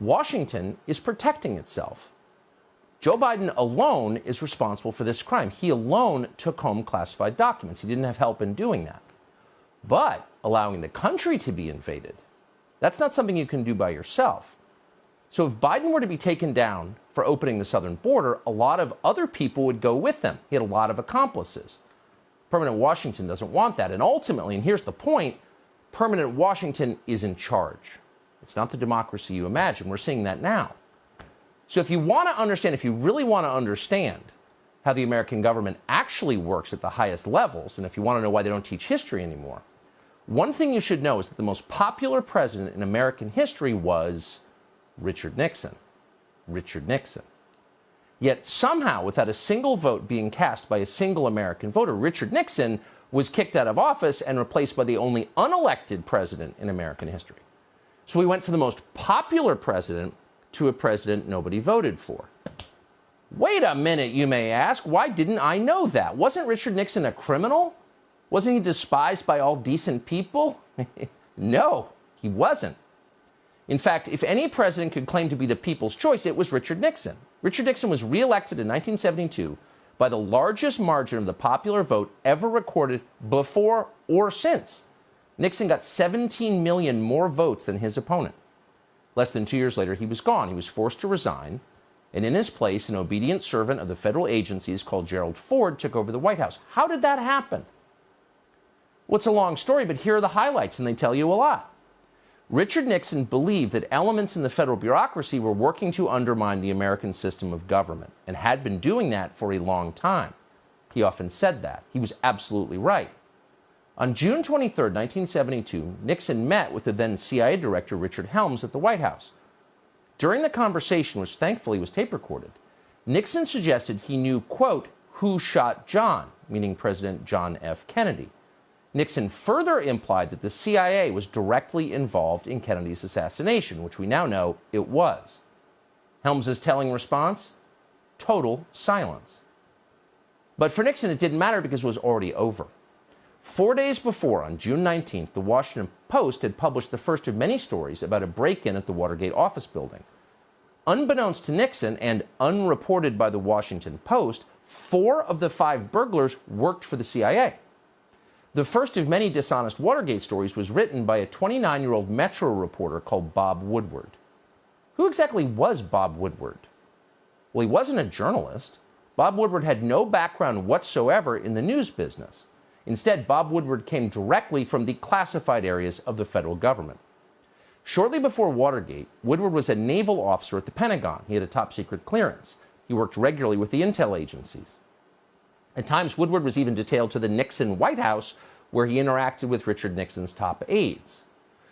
Washington is protecting itself. Joe Biden alone is responsible for this crime. He alone took home classified documents. He didn't have help in doing that. But allowing the country to be invaded, that's not something you can do by yourself. So if Biden were to be taken down for opening the southern border, a lot of other people would go with them. He had a lot of accomplices. Permanent Washington doesn't want that. And ultimately, and here's the point, permanent Washington is in charge. It's not the democracy you imagine. We're seeing that now. So if you want to understand, if you really want to understand how the American government actually works at the highest levels, and if you want to know why they don't teach history anymore, one thing you should know is that the most popular president in American history was Richard Nixon. Richard Nixon. Yet somehow, without a single vote being cast by a single American voter, Richard Nixon was kicked out of office and replaced by the only unelected president in American history. So we went from the most popular president to a president nobody voted for. Wait a minute, you may ask. Why didn't I know that? Wasn't Richard Nixon a criminal? Wasn't he despised by all decent people? No, he wasn't. In fact, if any president could claim to be the people's choice, it was Richard Nixon. Richard Nixon was reelected in 1972 by the largest margin of the popular vote ever recorded before or since. Nixon got 17 million more votes than his opponent. Less than 2 years later, he was gone. He was forced to resign. And in his place, an obedient servant of the federal agencies called Gerald Ford took over the White House. How did that happen? Well, it's a long story, but here are the highlights, and they tell you a lot. Richard Nixon believed that elements in the federal bureaucracy were working to undermine the American system of government, and had been doing that for a long time. He often said that. He was absolutely right. On June 23, 1972, Nixon met with the then CIA director Richard Helms at the White House. During the conversation, which thankfully was tape recorded, Nixon suggested he knew, quote, who shot John, meaning President John F. Kennedy. Nixon further implied that the CIA was directly involved in Kennedy's assassination, which we now know it was. Helms' telling response? Total silence. But for Nixon, it didn't matter because it was already over. 4 days before, on June 19th, the Washington Post had published the first of many stories about a break-in at the Watergate office building. Unbeknownst to Nixon and unreported by the Washington Post, 4 of the 5 burglars worked for the CIA. The first of many dishonest Watergate stories was written by a 29-year-old Metro reporter called Bob Woodward. Who exactly was Bob Woodward? Well, he wasn't a journalist. Bob Woodward had no background whatsoever in the news business. Instead, Bob Woodward came directly from the classified areas of the federal government. Shortly before Watergate, Woodward was a naval officer at the Pentagon. He had a top-secret clearance. He worked regularly with the intel agencies. At times, Woodward was even detailed to the Nixon White House, where he interacted with Richard Nixon's top aides.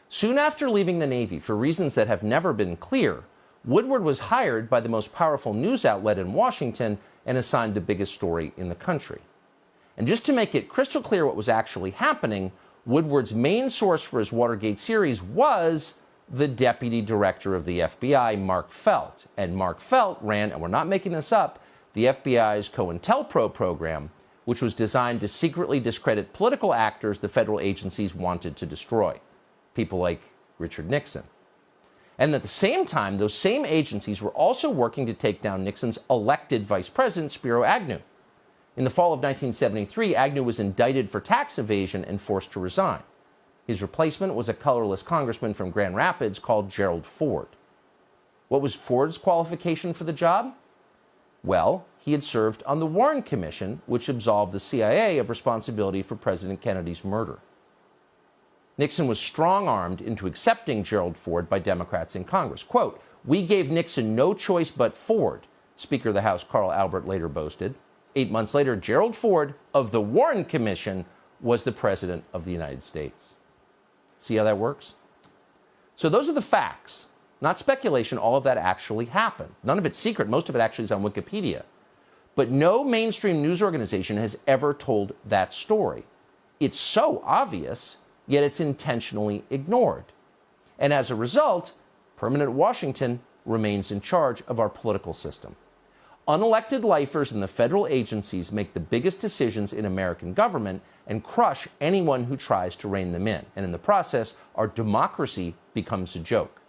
Soon after leaving the Navy, for reasons that have never been clear, Woodward was hired by the most powerful news outlet in Washington and assigned the biggest story in the country. And just to make it crystal clear what was actually happening, Woodward's main source for his Watergate series was the deputy director of the FBI, Mark Felt. And Mark Felt ran, and we're not making this up, the FBI's COINTELPRO program, which was designed to secretly discredit political actors the federal agencies wanted to destroy, people like Richard Nixon. And at the same time, those same agencies were also working to take down Nixon's elected vice president, Spiro Agnew. In the fall of 1973, Agnew was indicted for tax evasion and forced to resign. His replacement was a colorless congressman from Grand Rapids called Gerald Ford. What was Ford's qualification for the job? Well, he had served on the Warren Commission, which absolved the CIA of responsibility for President Kennedy's murder. Nixon was strong-armed into accepting Gerald Ford by Democrats in Congress. Quote, "We gave Nixon no choice but Ford," Speaker of the House Carl Albert later boasted. 8 months later, Gerald Ford of the Warren Commission was the President of the United States. See how that works? So those are the facts, not speculation. All of that actually happened. None of it's secret. Most of it actually is on Wikipedia. But no mainstream news organization has ever told that story. It's so obvious, yet it's intentionally ignored. And as a result, permanent Washington remains in charge of our political system. Unelected lifers in the federal agencies make the biggest decisions in American government and crush anyone who tries to rein them in. And in the process, our democracy becomes a joke.